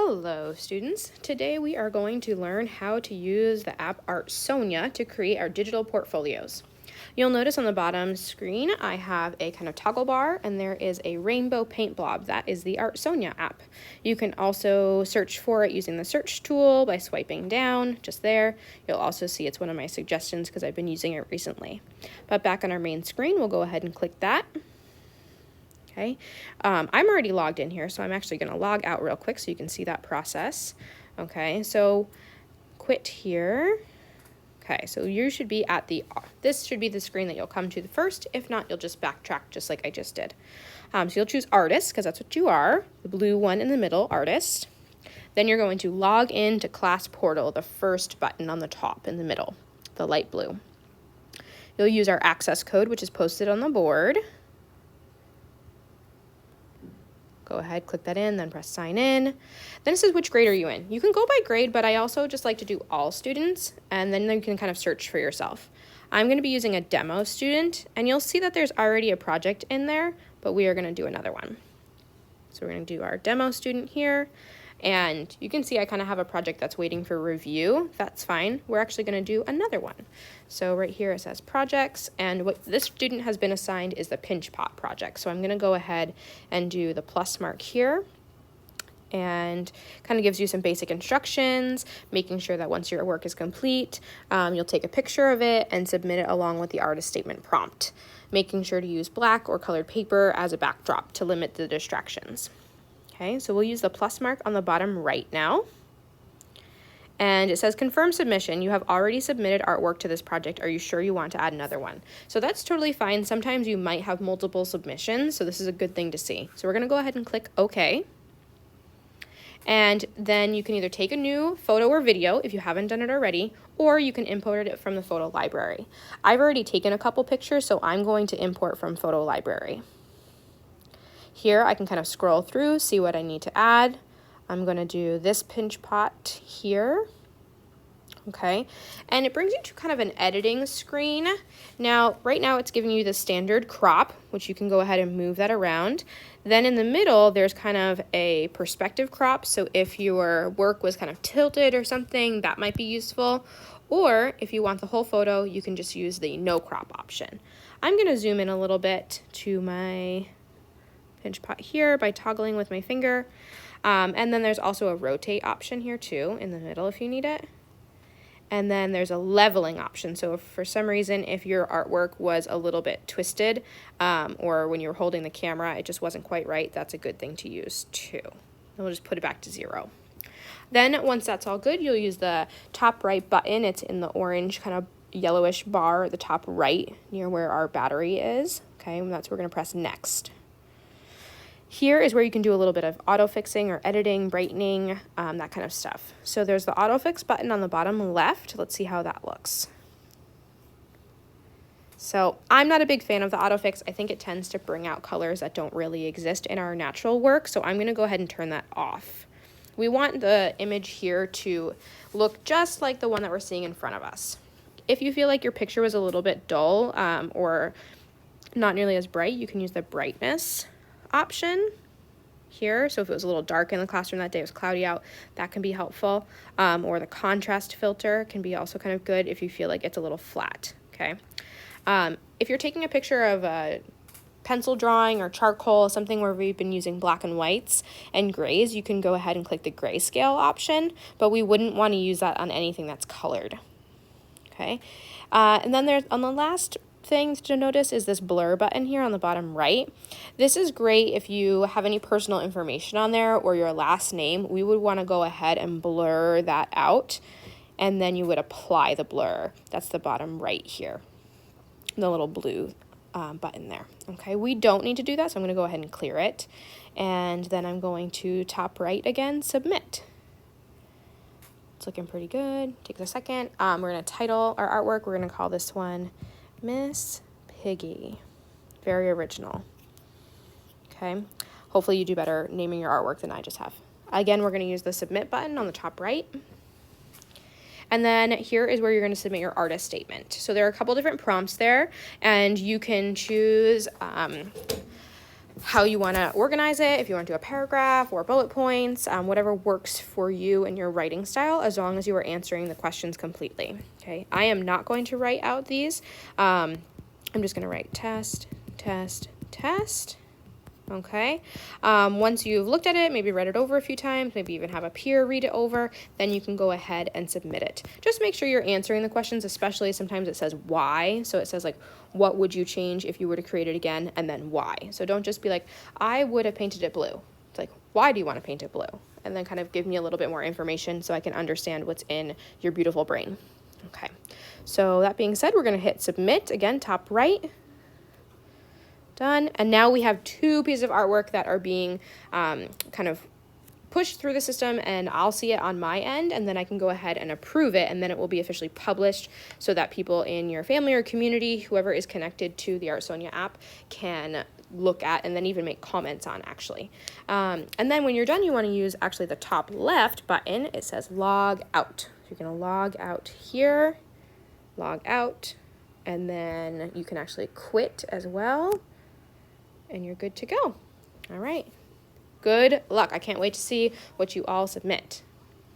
Hello students, today we are going to learn how to use the app Artsonia to create our digital portfolios. You'll notice on the bottom screen I have a kind of toggle bar and there is a rainbow paint blob. That is the Artsonia app. You can also search for it using the search tool by swiping down just there. You'll also see it's one of my suggestions because I've been using it recently. But back on our main screen, we'll go ahead and click that. Okay, I'm already logged in here, so I'm actually going to log out real quick so you can see that process. Okay, so quit here. Okay, so you should be at this should be the screen that you'll come to the first. If not, you'll just backtrack just like I just did. So you'll choose artist because that's what you are, the blue one in the middle, artist. Then you're going to log in to class portal, the first button on the top in the middle, the light blue. You'll use our access code, which is posted on the board. Go ahead, click that in, then press sign in. Then it says which grade are you in. You can go by grade, but I also just like to do all students, and then you can kind of search for yourself. I'm going to be using a demo student, and you'll see that there's already a project in there, but we are going to do another one. So we're going to do our demo student here, and you can see I kind of have a project that's waiting for review. That's fine. We're actually going to do another one. So right here it says projects, and what this student has been assigned is the pinch pot project. So I'm going to go ahead and do the plus mark here, and kind of gives you some basic instructions, making sure that once your work is complete, you'll take a picture of it and submit it along with the artist statement prompt, making sure to use black or colored paper as a backdrop to limit the distractions. Okay, so we'll use the plus mark on the bottom right now. And it says confirm submission. You have already submitted artwork to this project. Are you sure you want to add another one? So that's totally fine. Sometimes you might have multiple submissions, so this is a good thing to see. So we're going to go ahead and click OK. And then you can either take a new photo or video if you haven't done it already, or you can import it from the photo library. I've already taken a couple pictures, so I'm going to import from photo library. Here I can kind of scroll through, see what I need to add. I'm going to do this pinch pot here. Okay, and it brings you to kind of an editing screen. Now, right now it's giving you the standard crop, which you can go ahead and move that around. Then in the middle, there's kind of a perspective crop. So if your work was kind of tilted or something, that might be useful. Or if you want the whole photo, you can just use the no crop option. I'm going to zoom in a little bit to my pinch pot here by toggling with my finger. And then there's also a rotate option here too in the middle if you need it. And then there's a leveling option. So if for some reason, if your artwork was a little bit twisted, or when you were holding the camera, it just wasn't quite right, that's a good thing to use too. And we'll just put it back to 0. Then once that's all good, you'll use the top right button. It's in the orange kind of yellowish bar at the top right near where our battery is. Okay, and that's where we're gonna press next. Here is where you can do a little bit of auto fixing or editing, brightening, that kind of stuff. So there's the auto fix button on the bottom left. Let's see how that looks. So I'm not a big fan of the auto fix. I think it tends to bring out colors that don't really exist in our natural work. So I'm gonna go ahead and turn that off. We want the image here to look just like the one that we're seeing in front of us. If you feel like your picture was a little bit dull or not nearly as bright, you can use the brightness option here. So if it was a little dark in the classroom that day, it was cloudy out, that can be helpful. Or the contrast filter can be also kind of good if you feel like it's a little flat, okay? If you're taking a picture of a pencil drawing or charcoal, something where we've been using black and whites and grays, you can go ahead and click the grayscale option, but we wouldn't want to use that on anything that's colored, okay? And then there's on the last thing to notice is this blur button here on the bottom right. This is great if you have any personal information on there or your last name. We would want to go ahead and blur that out, and then you would apply the blur. That's the bottom right here, the little blue button there. Okay, we don't need to do that, so I'm going to go ahead and clear it, and then I'm going to top right again, submit. It's looking pretty good. Takes a second. We're going to title our artwork. We're going to call this one Miss Piggy. Very original. Okay, hopefully you do better naming your artwork than I just have. Again, we're going to use the submit button on the top right. And then here is where you're going to submit your artist statement. So there are a couple different prompts there, and you can choose how you want to organize it, if you want to do a paragraph or bullet points, whatever works for you and your writing style, as long as you are answering the questions completely. Okay, I am not going to write out these. I'm just going to write test, test, test. Okay, once you've looked at it, maybe read it over a few times, maybe even have a peer read it over, then you can go ahead and submit it. Just make sure you're answering the questions, especially sometimes it says why. So it says like, what would you change if you were to create it again, and then why. So don't just be like, I would have painted it blue. It's like, why do you want to paint it blue? And then kind of give me a little bit more information so I can understand what's in your beautiful brain. Okay, so that being said, we're going to hit submit again, top right. Done. And now we have 2 pieces of artwork that are being kind of pushed through the system, and I'll see it on my end, and then I can go ahead and approve it, and then it will be officially published so that people in your family or community, whoever is connected to the Artsonia app, can look at and then even make comments on, actually. And then when you're done, you want to use actually the top left button. It says log out. You're going to log out here, log out, and then you can actually quit as well. And you're good to go. All right. Good luck. I can't wait to see what you all submit.